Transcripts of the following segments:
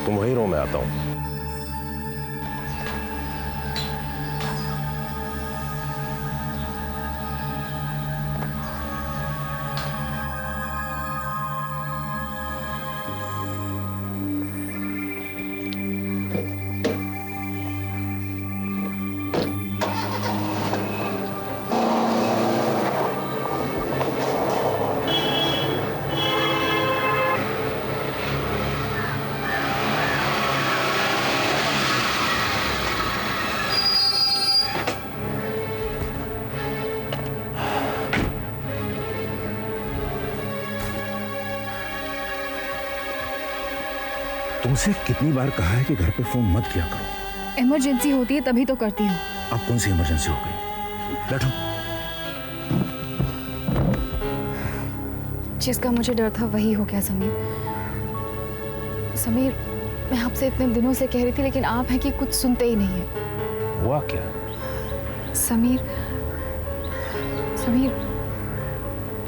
तुम वहीं रहो, मैं आता हूं। तुमसे कितनी बार कहा है कि घर पे फोन मत किया करो। इमरजेंसी होती है तभी तो करती हूँ। अब कौन सी इमरजेंसी हो गई? बैठो। जिसका मुझे डर था वही हो गया समीर। समीर, मैं आपसे इतने दिनों से कह रही थी, लेकिन आप हैं कि कुछ सुनते ही नहीं है। हुआ क्या? Sameer, Sameer,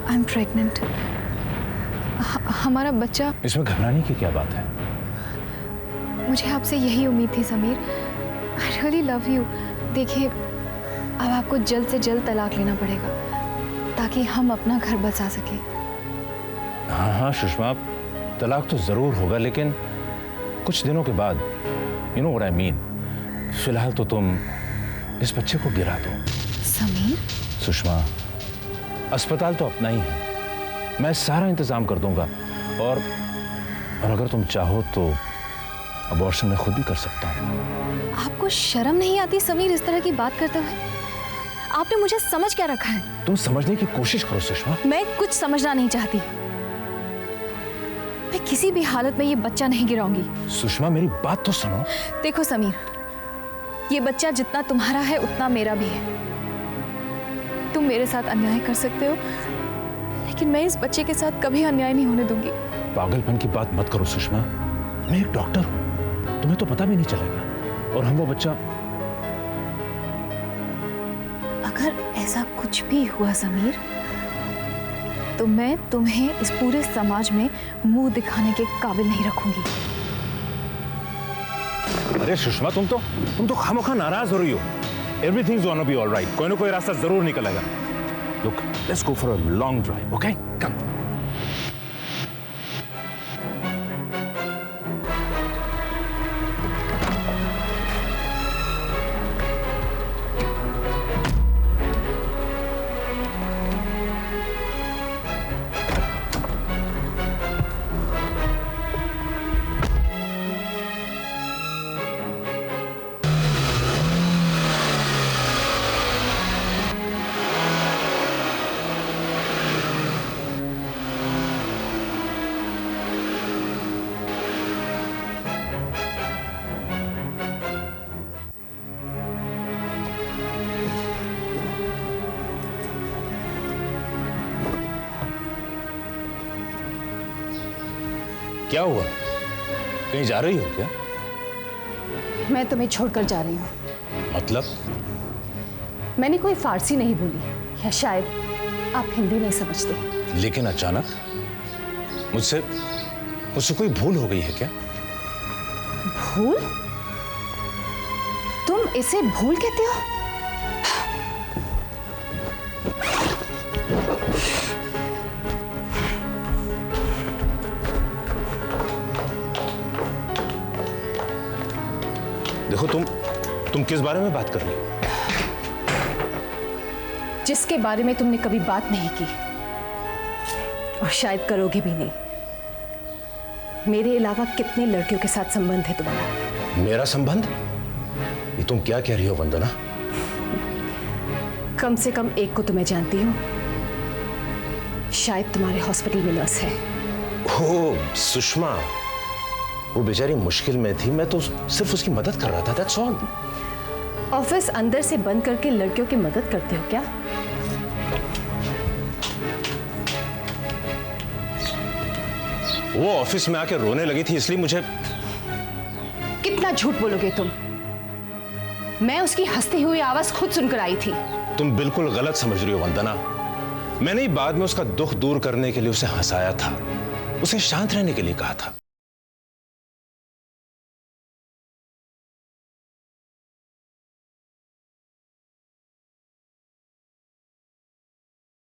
I am pregnant. हमारा बच्चा। इसमें घबराने की क्या बात है? मुझे आपसे यही उम्मीद थी Sameer. I really love you. देखिए, अब आपको जल्द से जल्द तलाक लेना पड़ेगा ताकि हम अपना घर बसा सके। हाँ हाँ सुषमा, तलाक तो जरूर होगा, लेकिन कुछ दिनों के बाद। You know what I mean. फिलहाल तो तुम इस बच्चे को गिरा दो। समीर। सुषमा, अस्पताल तो अपना ही है, मैं सारा इंतजाम कर दूंगा। और अगर तुम चाहो तो अबॉर्शन मैं खुद भी कर सकता हूँ। आपको शर्म नहीं आती समीर इस तरह की बात करते हुए? आपने मुझे समझ क्या रखा है? तुम समझने की कोशिश करो सुषमा। मैं कुछ समझना नहीं चाहती। मैं किसी भी हालत में ये बच्चा नहीं गिराऊंगी। सुषमा, मेरी बात तो सुनो। देखो समीर, ये बच्चा जितना तुम्हारा है उतना मेरा भी है। तुम मेरे साथ अन्याय कर सकते हो, लेकिन मैं इस बच्चे के साथ कभी अन्याय नहीं होने दूंगी। पागलपन की बात मत करो सुषमा, मैं एक डॉक्टर हूँ, तुम्हें तो पता भी नहीं चलेगा। और हम वो बच्चा। अगर ऐसा कुछ भी हुआ समीर, तो मैं तुम्हें इस पूरे समाज में मुंह दिखाने के काबिल नहीं रखूंगी। अरे सुषमा, तुम तो खामोखा नाराज हो रही हो। Everything's gonna be alright. कोई ना कोई रास्ता जरूर निकलेगा। Look, let's go for a long drive, okay? Come. क्या हुआ? कहीं जा रही हो क्या? मैं तुम्हें छोड़कर जा रही हूँ। मतलब? मैंने कोई फारसी नहीं बोली, या शायद आप हिंदी नहीं समझते। लेकिन अचानक मुझसे कोई भूल हो गई है क्या? भूल? तुम इसे भूल कहते हो? देखो, तुम किस बारे में बात कर रही हो? जिसके बारे में तुमने कभी बात नहीं की और शायद करोगे भी नहीं। मेरे अलावा कितने लड़कियों के साथ संबंध है तुम्हारा? मेरा संबंध? ये तुम क्या कह रही हो वंदना? कम से कम एक को तो मैं जानती हूँ, शायद तुम्हारे हॉस्पिटल में नर्स है। ओह सुषमा, वो बेचारी मुश्किल में थी, मैं तो सिर्फ उसकी मदद कर रहा था, दैट्स ऑल। ऑफिस अंदर से बंद करके लड़कियों की मदद करते हो क्या? वो ऑफिस में आके रोने लगी थी, इसलिए मुझे। कितना झूठ बोलोगे तुम? मैं उसकी हंसती हुई आवाज खुद सुनकर आई थी। तुम बिल्कुल गलत समझ रही हो वंदना। मैंने बाद में उसका दुख दूर करने के लिए उसे हंसाया था, उसे शांत रहने के लिए कहा था।